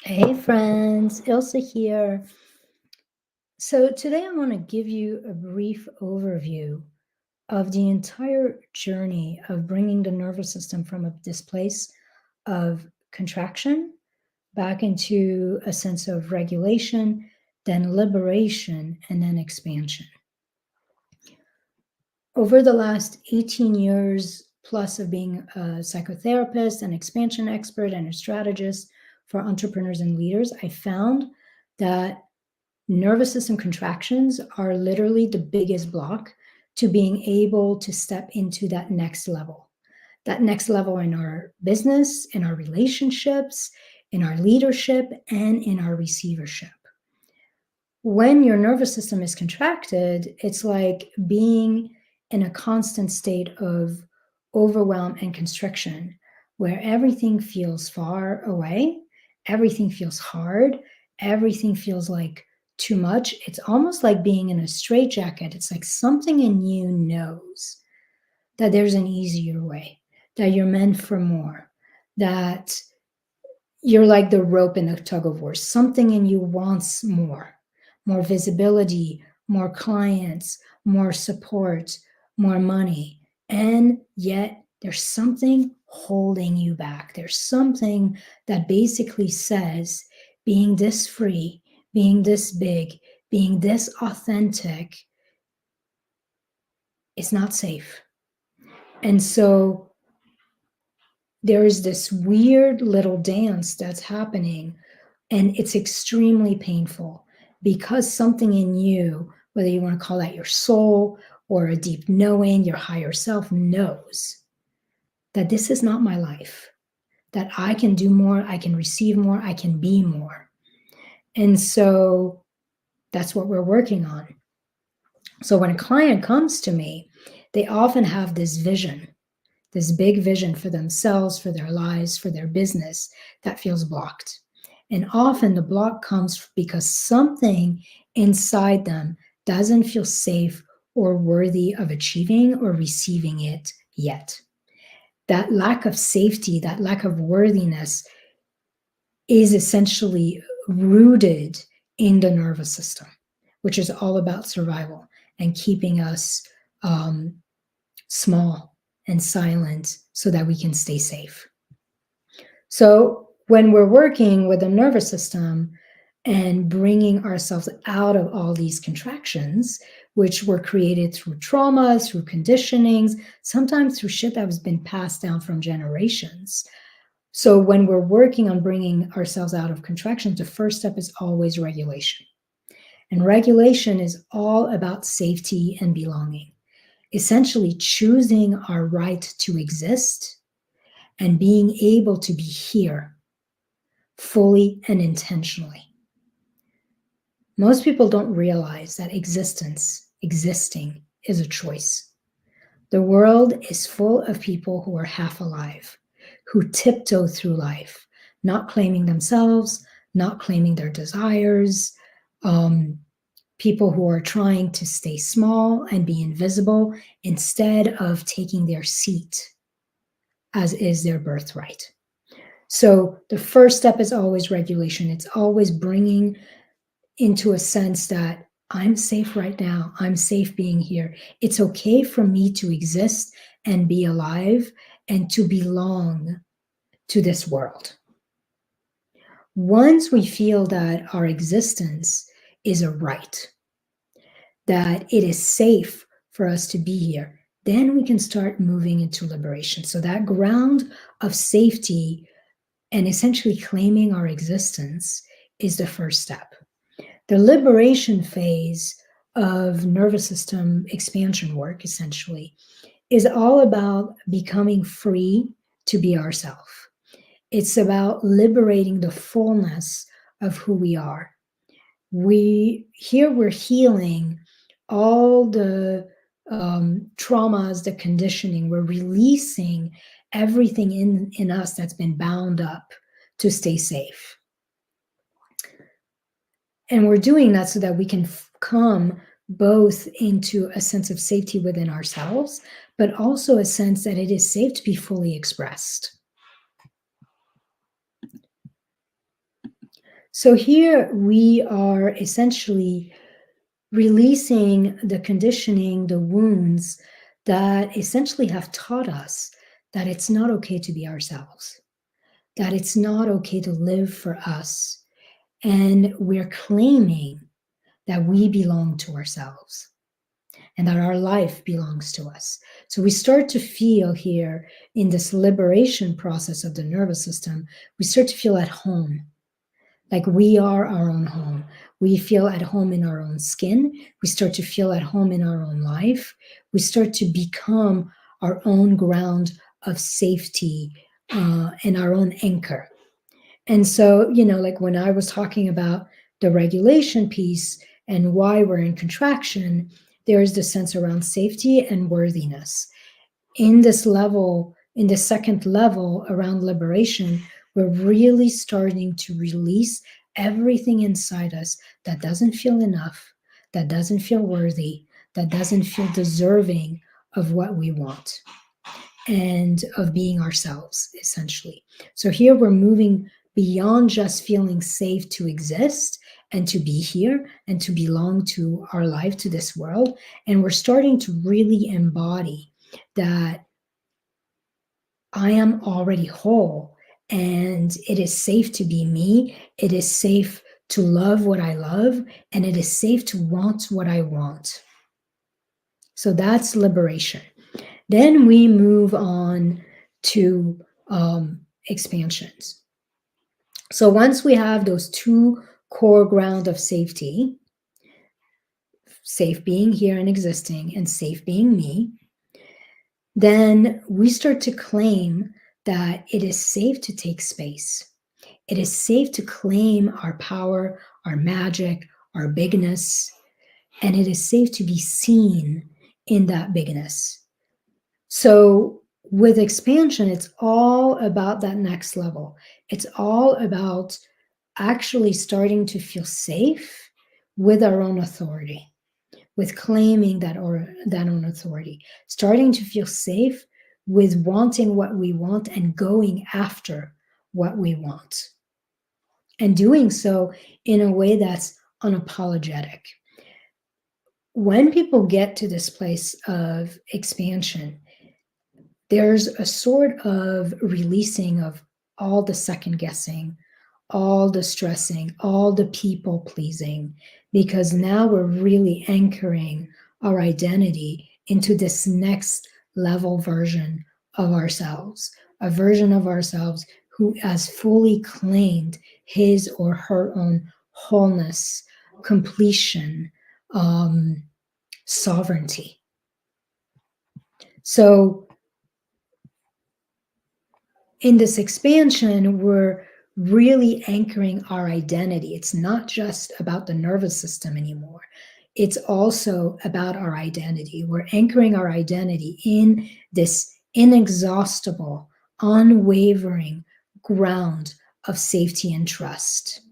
Hey friends, Ilse here. So today I want to give you a brief overview of the entire journey of bringing the nervous system from this place of contraction back into a sense of regulation, then liberation, and then expansion. Over the last 18 years plus of being a psychotherapist, an expansion expert, and a strategist for entrepreneurs and leaders, I found that nervous system contractions are literally the biggest block to being able to step into that next level in our business, in our relationships, in our leadership, and in our receivership. When your nervous system is contracted, it's like being in a constant state of overwhelm and constriction, where everything feels far away, everything feels hard, everything feels like too much. It's almost like being in a straitjacket. It's like something in you knows that there's an easier way, that you're meant for more, that you're like the rope in a tug of war. Something in you wants more visibility, more clients, more support, more money. And yet there's something holding you back. There's something that basically says being this free, being this big, being this authentic is not safe. And so there is this weird little dance that's happening, and it's extremely painful because something in you, whether you want to call that your soul or a deep knowing, your higher self, knows that this is not my life, that I can do more, I can receive more, I can be more. And so that's what we're working on. So when a client comes to me, they often have this vision, this big vision for themselves, for their lives, for their business that feels blocked. And often the block comes because something inside them doesn't feel safe or worthy of achieving or receiving it yet. That lack of safety, that lack of worthiness is essentially rooted in the nervous system, which is all about survival and keeping us small and silent so that we can stay safe. So when we're working with the nervous system and bringing ourselves out of all these contractions, which were created through trauma, through conditionings, sometimes through shit that has been passed down from generations. So when we're working on bringing ourselves out of contractions, the first step is always regulation. And regulation is all about safety and belonging, essentially choosing our right to exist and being able to be here fully and intentionally. Most people don't realize that existing, is a choice. The world is full of people who are half alive, who tiptoe through life, not claiming themselves, not claiming their desires, people who are trying to stay small and be invisible instead of taking their seat, as is their birthright. So the first step is always regulation. It's always bringing into a sense that I'm safe right now. I'm safe being here. It's okay for me to exist and be alive and to belong to this world. Once we feel that our existence is a right, that it is safe for us to be here, then we can start moving into liberation. So that ground of safety and essentially claiming our existence is the first step. The liberation phase of nervous system expansion work, essentially, is all about becoming free to be ourselves. It's about liberating the fullness of who we are. We're healing all the traumas, the conditioning. We're releasing everything in us that's been bound up to stay safe. And we're doing that so that we can come both into a sense of safety within ourselves, but also a sense that it is safe to be fully expressed. So here we are essentially releasing the conditioning, the wounds that essentially have taught us that it's not okay to be ourselves, that it's not okay to live for us. And we're claiming that we belong to ourselves and that our life belongs to us. So we start to feel here in this liberation process of the nervous system, we start to feel at home, like we are our own home. We feel at home in our own skin. We start to feel at home in our own life. We start to become our own ground of safety and our own anchor. And so, like when I was talking about the regulation piece and why we're in contraction, there is the sense around safety and worthiness. In this level, in the second level around liberation, we're really starting to release everything inside us that doesn't feel enough, that doesn't feel worthy, that doesn't feel deserving of what we want and of being ourselves, essentially. So here we're moving beyond just feeling safe to exist and to be here and to belong to our life, to this world. And we're starting to really embody that I am already whole and it is safe to be me. It is safe to love what I love and it is safe to want what I want. So that's liberation. Then we move on to expansions. So once we have those two core ground of safety, safe being here and existing and safe being me, then we start to claim that it is safe to take space. It is safe to claim our power, our magic, our bigness, and it is safe to be seen in that bigness. So with expansion, it's all about that next level. It's all about actually starting to feel safe with our own authority, with claiming that own authority, starting to feel safe with wanting what we want and going after what we want, and doing so in a way that's unapologetic. When people get to this place of expansion, there's a sort of releasing of all the second guessing, all the stressing, all the people pleasing, because now we're really anchoring our identity into this next level version of ourselves, a version of ourselves who has fully claimed his or her own wholeness, completion, sovereignty. So in this expansion, we're really anchoring our identity. It's not just about the nervous system anymore. It's also about our identity. We're anchoring our identity in this inexhaustible, unwavering ground of safety and trust.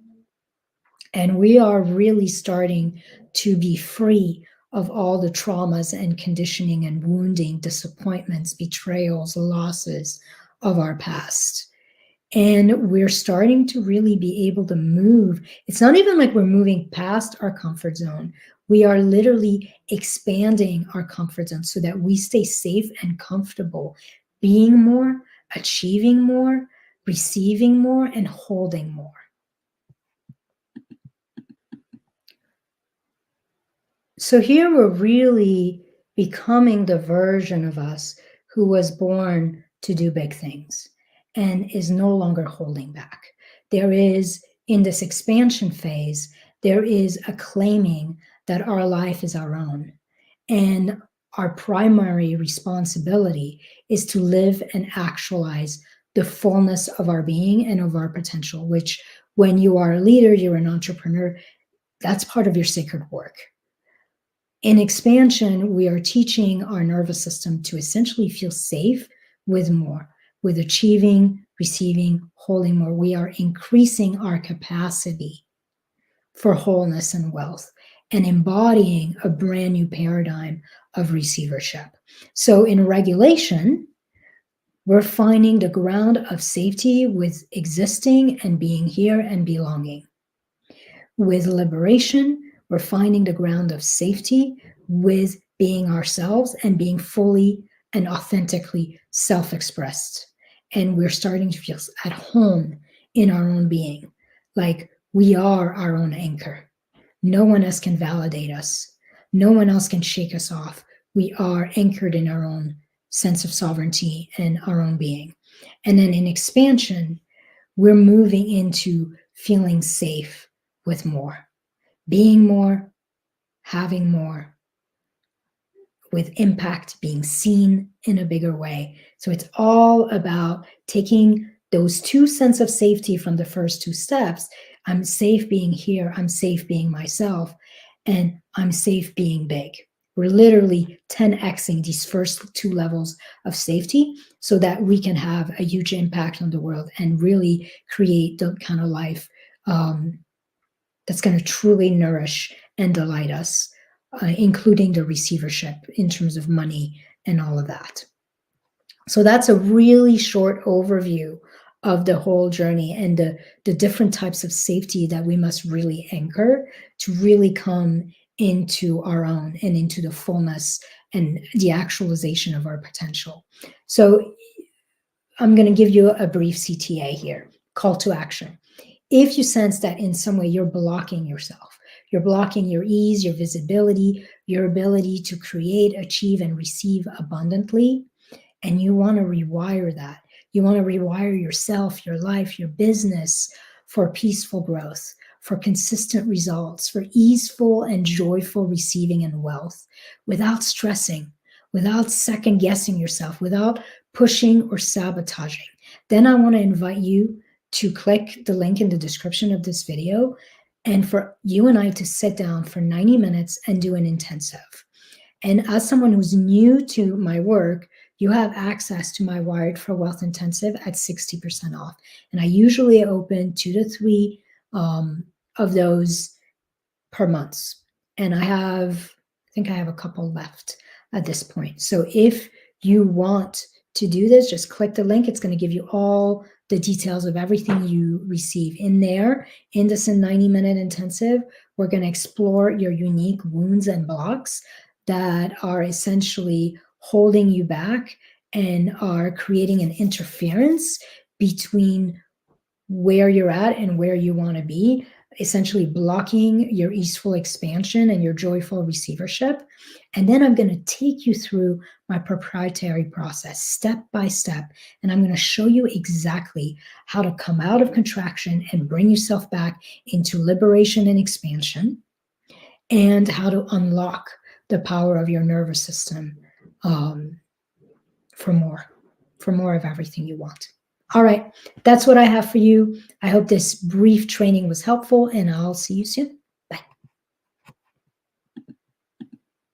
And we are really starting to be free of all the traumas and conditioning and wounding, disappointments, betrayals, losses of our past. And we're starting to really be able to move. It's not even like we're moving past our comfort zone. We are literally expanding our comfort zone so that we stay safe and comfortable, being more, achieving more, receiving more, and holding more. So here we're really becoming the version of us who was born to do big things and is no longer holding back. There is, in this expansion phase, there is a claiming that our life is our own. And our primary responsibility is to live and actualize the fullness of our being and of our potential, which when you are a leader, you're an entrepreneur, that's part of your sacred work. In expansion, we are teaching our nervous system to essentially feel safe with more, with achieving, receiving, holding more. We are increasing our capacity for wholeness and wealth and embodying a brand new paradigm of receivership. So in regulation, we're finding the ground of safety with existing and being here and belonging. With liberation, we're finding the ground of safety with being ourselves and being fully and authentically self-expressed. And we're starting to feel at home in our own being, like we are our own anchor. No one else can validate us. No one else can shake us off. We are anchored in our own sense of sovereignty and our own being. And then in expansion, we're moving into feeling safe with more, being more, having more, with impact, being seen in a bigger way. So it's all about taking those two sense of safety from the first two steps. I'm safe being here, I'm safe being myself, and I'm safe being big. We're literally 10xing these first two levels of safety so that we can have a huge impact on the world and really create the kind of life that's going to truly nourish and delight us, including the receivership in terms of money and all of that. So that's a really short overview of the whole journey and the different types of safety that we must really anchor to really come into our own and into the fullness and the actualization of our potential. So I'm going to give you a brief CTA here, call to action. If you sense that in some way you're blocking yourself, you're blocking your ease, your visibility, your ability to create, achieve, and receive abundantly, and you want to rewire that. You want to rewire yourself, your life, your business for peaceful growth, for consistent results, for easeful and joyful receiving and wealth without stressing, without second guessing yourself, without pushing or sabotaging. Then I want to invite you to click the link in the description of this video and for you and I to sit down for 90 minutes and do an intensive. And as someone who's new to my work, you have access to my Wired for Wealth intensive at 60% off. And I usually open 2 to 3 of those per month. And I think I have a couple left at this point. So if you want to do this, just click the link. It's going to give you all the details of everything you receive in there. In this 90-minute intensive, we're going to explore your unique wounds and blocks that are essentially holding you back and are creating an interference between where you're at and where you want to be, essentially blocking your easeful expansion and your joyful receivership. And then I'm going to take you through my proprietary process step by step. And I'm going to show you exactly how to come out of contraction and bring yourself back into liberation and expansion, and how to unlock the power of your nervous system for more of everything you want. All right, that's what I have for you. I hope this brief training was helpful, and I'll see you soon.